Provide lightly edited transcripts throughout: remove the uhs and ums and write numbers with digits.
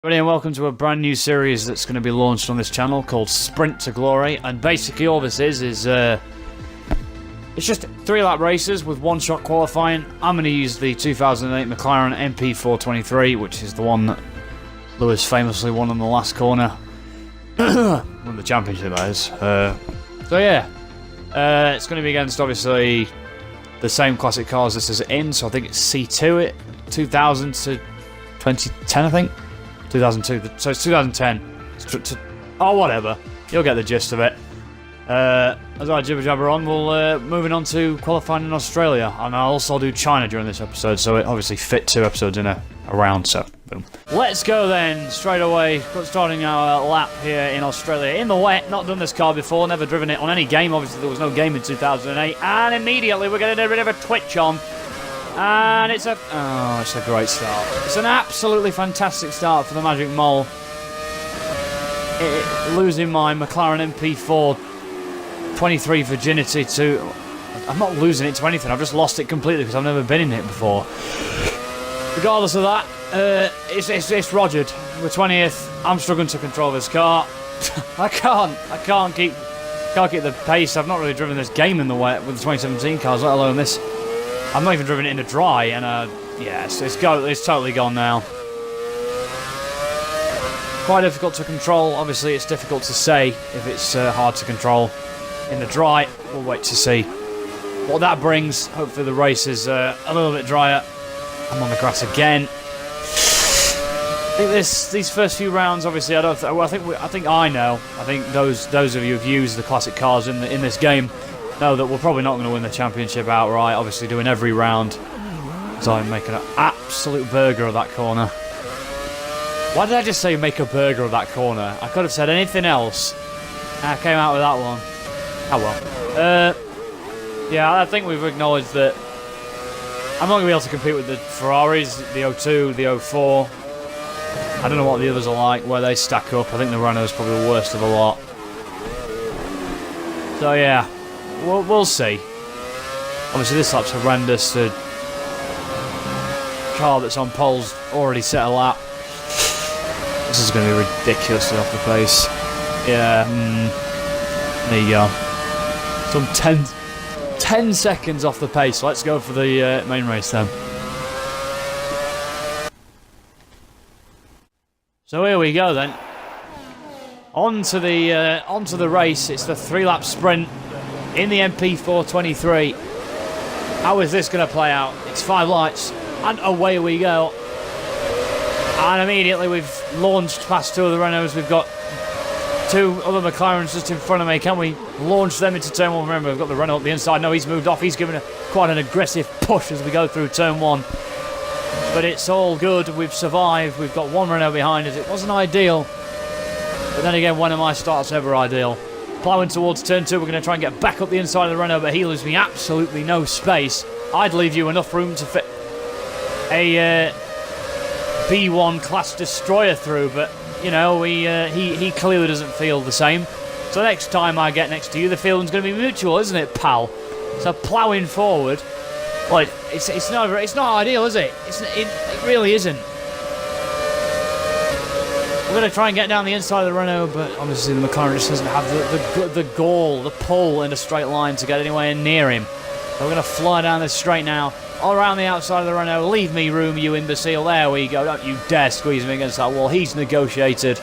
Everybody, and welcome to a brand new series that's going to be launched on this channel called Sprint to Glory. And basically all this is it's just 3-lap races with one-shot qualifying. I'm going to use the 2008 McLaren MP423, which is the one that Lewis famously won on the last corner. Won the championship, that is. So yeah, it's going to be against obviously the same classic cars this is in. So I think it's C2, 2000 to 2010, I think. 2002, so it's 2010. Oh, whatever. You'll get the gist of it. As I jibber jabber on, we'll moving on to qualifying in Australia, and I'll also do China during this episode, so it obviously fit 2 episodes in a round. So boom. Let's go then straight away. Starting our lap here in Australia in the wet. Not done this car before, never driven it on any game. Obviously, there was no game in 2008, and immediately we're getting a bit of a twitch on. And it's a great start. It's an absolutely fantastic start for the Magic Mole. Losing my McLaren MP4 23 virginity to... I'm not losing it to anything, I've just lost it completely because I've never been in it before. Regardless of that, it's rogered. We're 20th, I'm struggling to control this car. I can't keep the pace. I've not really driven this game in the wet with the 2017 cars, let alone this. I've not even driven it in the dry, and yeah, it's totally gone now. Quite difficult to control. Obviously, it's difficult to say if it's hard to control in the dry. We'll wait to see what that brings. Hopefully, the race is a little bit drier. I'm on the grass again. I think these first few rounds, obviously, I think I know. I think those of you who've used the classic cars in this game know that we're probably not going to win the championship outright, obviously doing every round. So I'm making an absolute burger of that corner. Why did I just say make a burger of that corner? I could have said anything else. I came out with that one. Oh well. Yeah, I think we've acknowledged that I'm not going to be able to compete with the Ferraris, the 02, the 04. I don't know what the others are like, where they stack up. I think the Renault's probably the worst of the lot. So yeah. We'll see. Obviously, this lap's horrendous. The car that's on pole's already set a lap. This is going to be ridiculously off the pace. Yeah. There you go. Some 10 seconds off the pace. Let's go for the main race then. So here we go then. On to the race. It's the 3-lap sprint in the MP423. How is this going to play out? It's 5 lights, and away we go. And immediately we've launched past 2 of the Renaults. We've got 2 other McLarens just in front of me. Can we launch them into turn 1? Remember, we've got the Renault at the inside. No, he's moved off. He's given quite an aggressive push as we go through turn 1. But it's all good. We've survived. We've got 1 Renault behind us. It wasn't ideal. But then again, when are my starts ever ideal? Ploughing towards turn 2, we're going to try and get back up the inside of the Renault, but he leaves me absolutely no space. I'd leave you enough room to fit a B1 class destroyer through, but, you know, he clearly doesn't feel the same. So next time I get next to you, the feeling's going to be mutual, isn't it, pal? So ploughing forward, well, it's not ideal, is it? It really isn't. We're going to try and get down the inside of the Renault, but obviously the McLaren just doesn't have the gall, the pull in a straight line to get anywhere near him. So we're going to fly down this straight now, all around the outside of the Renault. Leave me room, you imbecile. There we go. Don't you dare squeeze me against that wall. He's negotiated.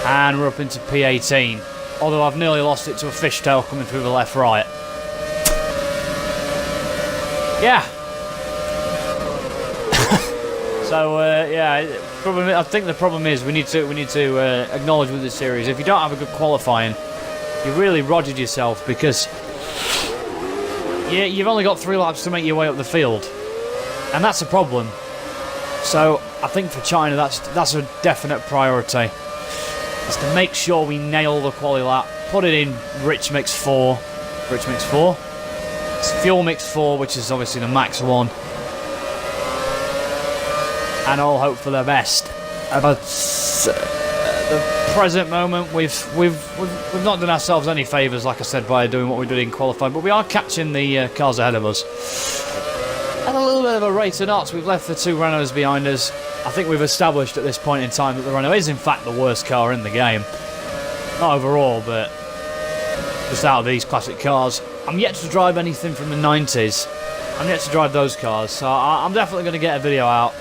And we're up into P18. Although I've nearly lost it to a fishtail coming through the left-right. Yeah. So, yeah, I think the problem is we need to acknowledge with this series, if you don't have a good qualifying, you really rogered yourself because you've only got 3 laps to make your way up the field, and that's a problem. So I think for China, that's a definite priority. Is to make sure we nail the quali lap, put it in rich mix 4, it's fuel mix 4, which is obviously the max 1. And all hope for the best. But the present moment, we've not done ourselves any favours, like I said, by doing what we did in qualifying. But we are catching the cars ahead of us. At a little bit of a rate of knots, we've left the 2 Renaults behind us. I think we've established at this point in time that the Renault is in fact the worst car in the game. Not overall, but just out of these classic cars. I'm yet to drive anything from the 90s. I'm yet to drive those cars, so I'm definitely going to get a video out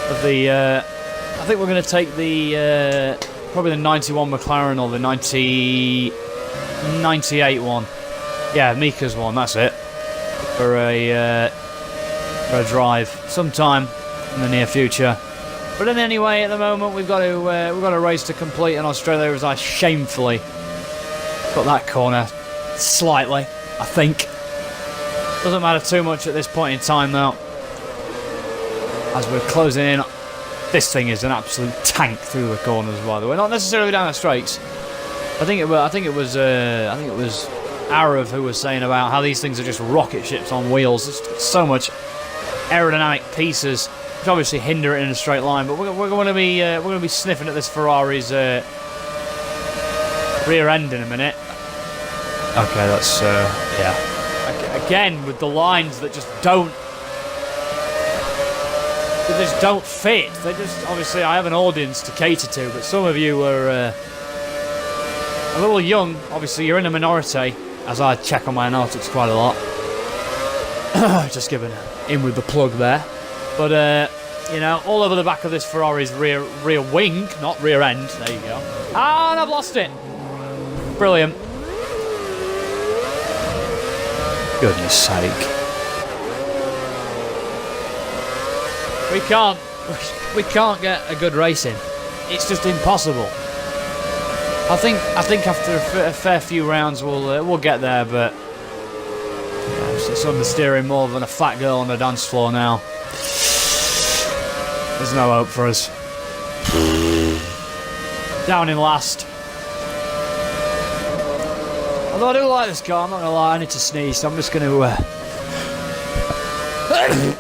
of the... I think we're going to take the... probably the 91 McLaren or the 98 one. Yeah, Mika's one, that's it. For a drive sometime in the near future. But then anyway, at the moment we've got a race to complete in Australia as I shamefully got that corner slightly, I think. Doesn't matter too much at this point in time though. As we're closing in, this thing is an absolute tank through the corners. By the way, not necessarily down the straights. I think it was Arav who was saying about how these things are just rocket ships on wheels. There's so much aerodynamic pieces, which obviously hinder it in a straight line. But we're going to be sniffing at this Ferrari's rear end in a minute. Okay, that's yeah. Again with the lines that just don't fit. They just obviously I have an audience to cater to, but some of you are a little young. Obviously, you're in a minority. As I check on my analytics quite a lot. Just giving in with the plug there. But, you know, all over the back of this Ferrari's rear wing, not rear end. There you go. And I've lost it. Brilliant. Goodness sake. We can't get a good race in. It's just impossible. I think after a fair few rounds we'll get there, but yeah, it's understeering more than a fat girl on the dance floor now. There's no hope for us. Down in last. Although I do like this car, I'm not gonna lie, I need to sneeze, so I'm just gonna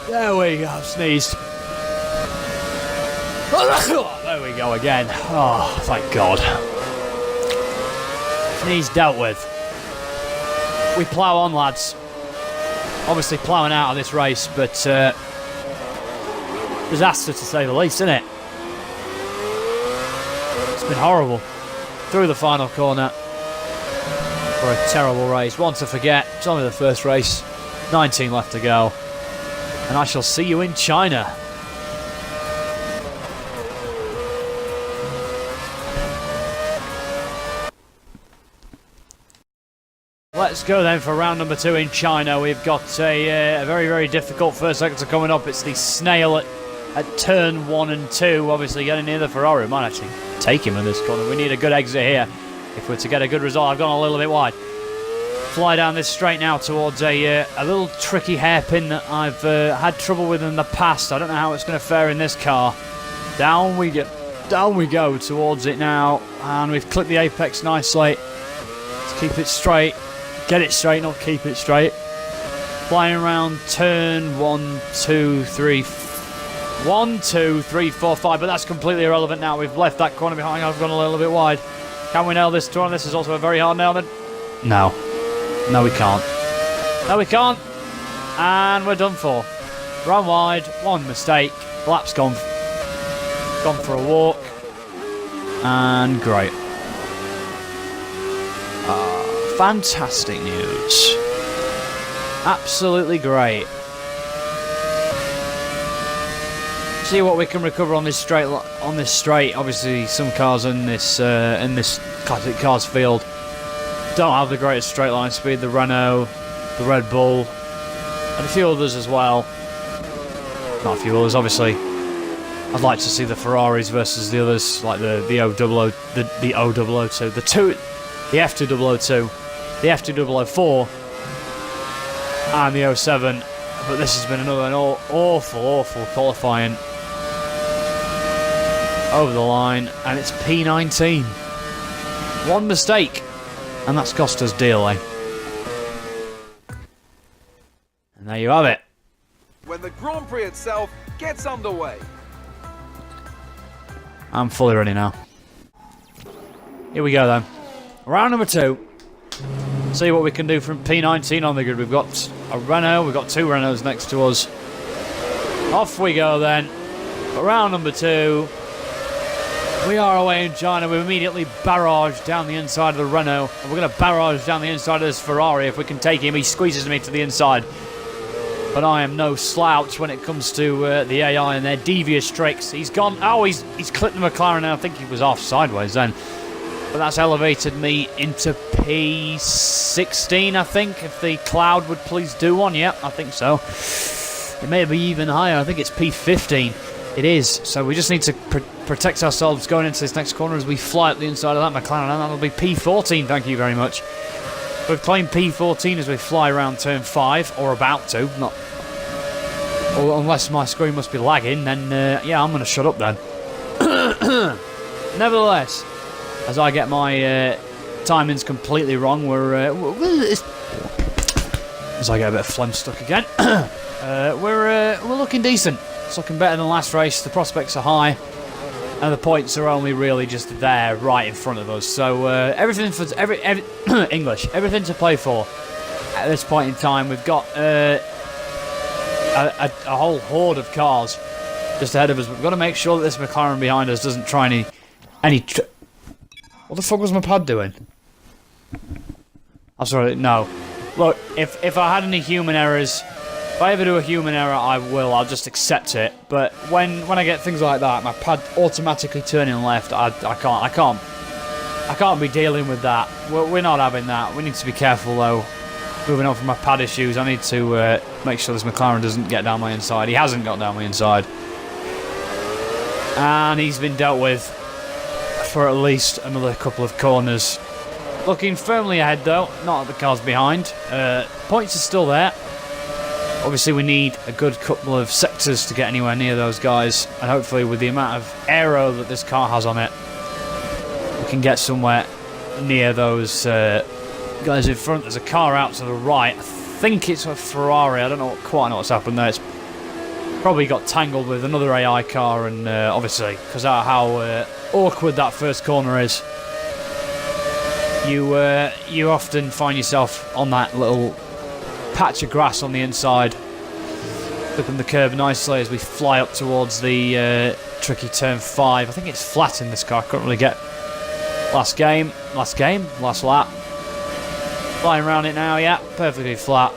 there we go, I've sneezed. There we go again. Oh, thank God. He's dealt with. We plough on, lads. Obviously ploughing out of this race, but disaster to say the least, isn't it? It's been horrible. Through the final corner for a terrible race. One to forget. It's only the first race. 19 left to go. And I shall see you in China. Let's go then for round number 2 in China. We've got a very, very difficult first sector coming up. It's the snail at turn 1 and 2. Obviously getting near the Ferrari. We might actually take him in this corner. We need a good exit here if we're to get a good result. I've gone a little bit wide. Fly down this straight now towards a little tricky hairpin that I've had trouble with in the past. I don't know how it's going to fare in this car. Down we go towards it now. And we've clipped the apex nicely. Let's keep it straight. Get it straight, not keep it straight. Flying around turn 1, 2, 3, 1, 2, 3, 4, 5, but that's completely irrelevant now. We've left that corner behind. I've gone a little bit wide. Can we nail this turn? This is also a very hard nail then. No. No, we can't. No, we can't. And we're done for. Run wide, one mistake. Lap's gone for a walk. And great. Fantastic news. Absolutely great. See what we can recover on this straight. Obviously, some cars in this classic cars field don't have the greatest straight line speed. The Renault, the Red Bull, and a few others as well. Not a few others, obviously. I'd like to see the Ferraris versus the others, like the O00, the O002, the F2002. The F2004 and the 07, but this has been an awful qualifying over the line, and it's P19. One mistake, and that's cost us dearly. And there you have it. When the Grand Prix itself gets underway. I'm fully ready now. Here we go then. Round number 2. See what we can do from P19 on the grid. We've got a Renault, we've got 2 Renaults next to us. Off we go then. But round number 2, we are away in China. We immediately barrage down the inside of the Renault. And we're going to barrage down the inside of this Ferrari if we can take him. He squeezes me to the inside. But I am no slouch when it comes to the AI and their devious tricks. He's gone. Oh, he's clipped the McLaren, and I think he was off sideways then. But that's elevated me into P16, I think. If the cloud would please do one. Yeah, I think so. It may be even higher. I think it's P15. It is. So we just need to protect ourselves going into this next corner as we fly up the inside of that McLaren. And that'll be P14. Thank you very much. We've claimed P14 as we fly around turn 5, or about to. Not, or unless my screen must be lagging, then yeah, I'm going to shut up then. Nevertheless, as I get my timings completely wrong, as I get a bit of phlegm stuck again, we're looking decent. It's looking better than last race. The prospects are high. And the points are only really just there, right in front of us. So everything for English, everything to play for at this point in time. We've got a whole horde of cars just ahead of us. We've got to make sure that this McLaren behind us doesn't try any. What the fuck was my pad doing? I'm sorry. No. Look, if I had any human errors. If I ever do a human error, I will. I'll just accept it. But when I get things like that, my pad automatically turning left, I can't be dealing with that. We're not having that. We need to be careful though. Moving on from my pad issues, I need to make sure this McLaren doesn't get down my inside. He hasn't got down my inside, and he's been dealt with for at least another couple of corners. Looking firmly ahead though, not at the cars behind. Points are still there. Obviously we need a good couple of sectors to get anywhere near those guys, and hopefully with the amount of aero that this car has on it, we can get somewhere near those guys in front. There's a car out to the right. I think it's a Ferrari. I don't quite know what's happened there. It's probably got tangled with another AI car, and obviously because of how awkward that first corner is, you often find yourself on that little patch of grass on the inside, flipping the curb nicely as we fly up towards the tricky turn 5. I think it's flat in this car. I couldn't really get last lap. Flying around it now, yeah, perfectly flat.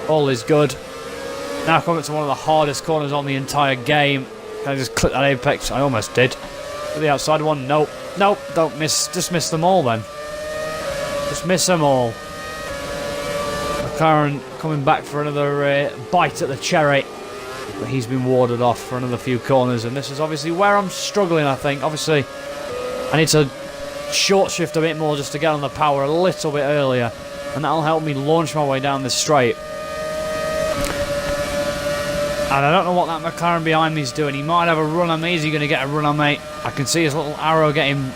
All is good. Now coming to one of the hardest corners on the entire game. Can I just clip that apex? I almost did. For the outside one, nope, don't miss. Just miss them all then. Just miss them all. McLaren coming back for another bite at the cherry, but he's been warded off for another few corners, and this is obviously where I'm struggling. I think obviously I need to short shift a bit more just to get on the power a little bit earlier, and that'll help me launch my way down this straight. And I don't know what that McLaren behind me is doing. He might have a run on me. Is he going to get a run on me? I can see his little arrow getting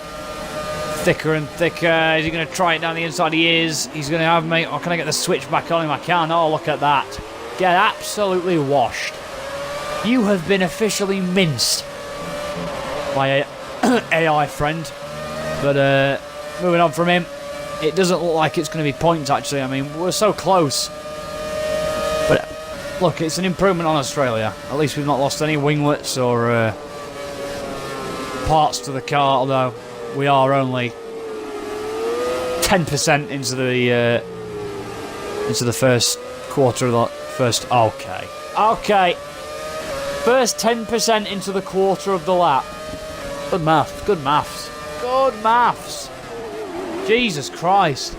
thicker and thicker. Is he going to try it down the inside? He is. He's going to have me. Or can I get the switch back on him? I can. Oh, look at that. Get absolutely washed. You have been officially minced by AI friend. But moving on from him, it doesn't look like it's going to be points actually. I mean, we're so close. But look, it's an improvement on Australia. At least we've not lost any winglets or parts to the car, although we are only 10% into the first quarter of the first. Okay. First 10% into the quarter of the lap. Good maths. Good maths. Jesus Christ.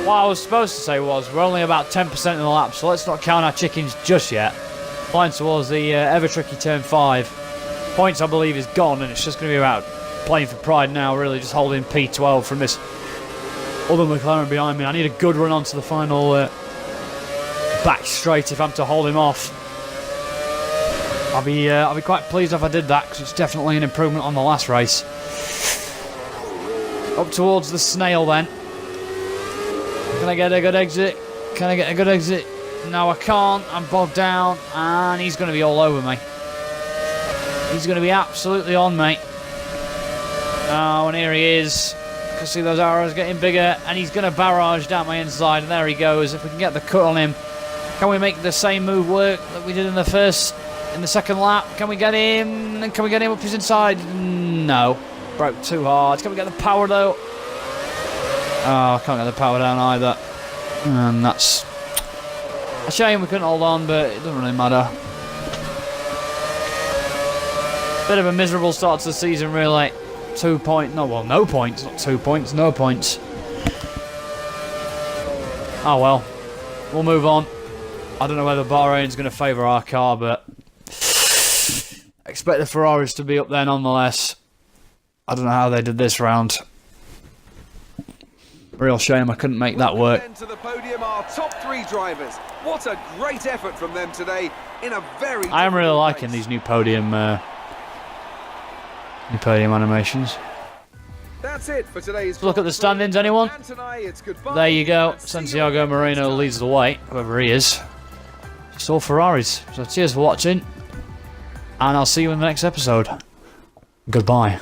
What I was supposed to say was we're only about 10% in the lap, so let's not count our chickens just yet. Flying towards the ever tricky turn 5. Points, I believe, is gone, and it's just going to be about playing for pride now, really, just holding P12 from this other McLaren behind me. I need a good run onto the final back straight if I'm to hold him off. I'll be quite pleased if I did that, because it's definitely an improvement on the last race. Up towards the snail then. Can I get a good exit? No, I can't. I'm bogged down, and he's going to be all over me. He's going to be absolutely on me. Oh, and here he is. You can see those arrows getting bigger, and he's going to barrage down my inside, and there he goes. If we can get the cut on him, can we make the same move work that we did in the first in the second lap. Can we get him? Can we get him up his inside? No. Broke too hard. Can we get the power though? Oh, I can't get the power down either. And that's a shame we couldn't hold on, but it doesn't really matter. Bit of a miserable start to the season, really. 2 points. No, well, no points. Not 2 points. No points. Oh well. We'll move on. I don't know whether Bahrain's going to favour our car, but expect the Ferraris to be up there nonetheless. I don't know how they did this round. Real shame I couldn't make that work. To the podium, our top 3 drivers. What a great effort from them today in a very. I am really liking these new podium animations. That's it for today's. Look at the standings, anyone? Tonight, There you go. Santiago Moreno leads the way, whoever he is. It's all Ferraris. So cheers for watching, and I'll see you in the next episode. Goodbye.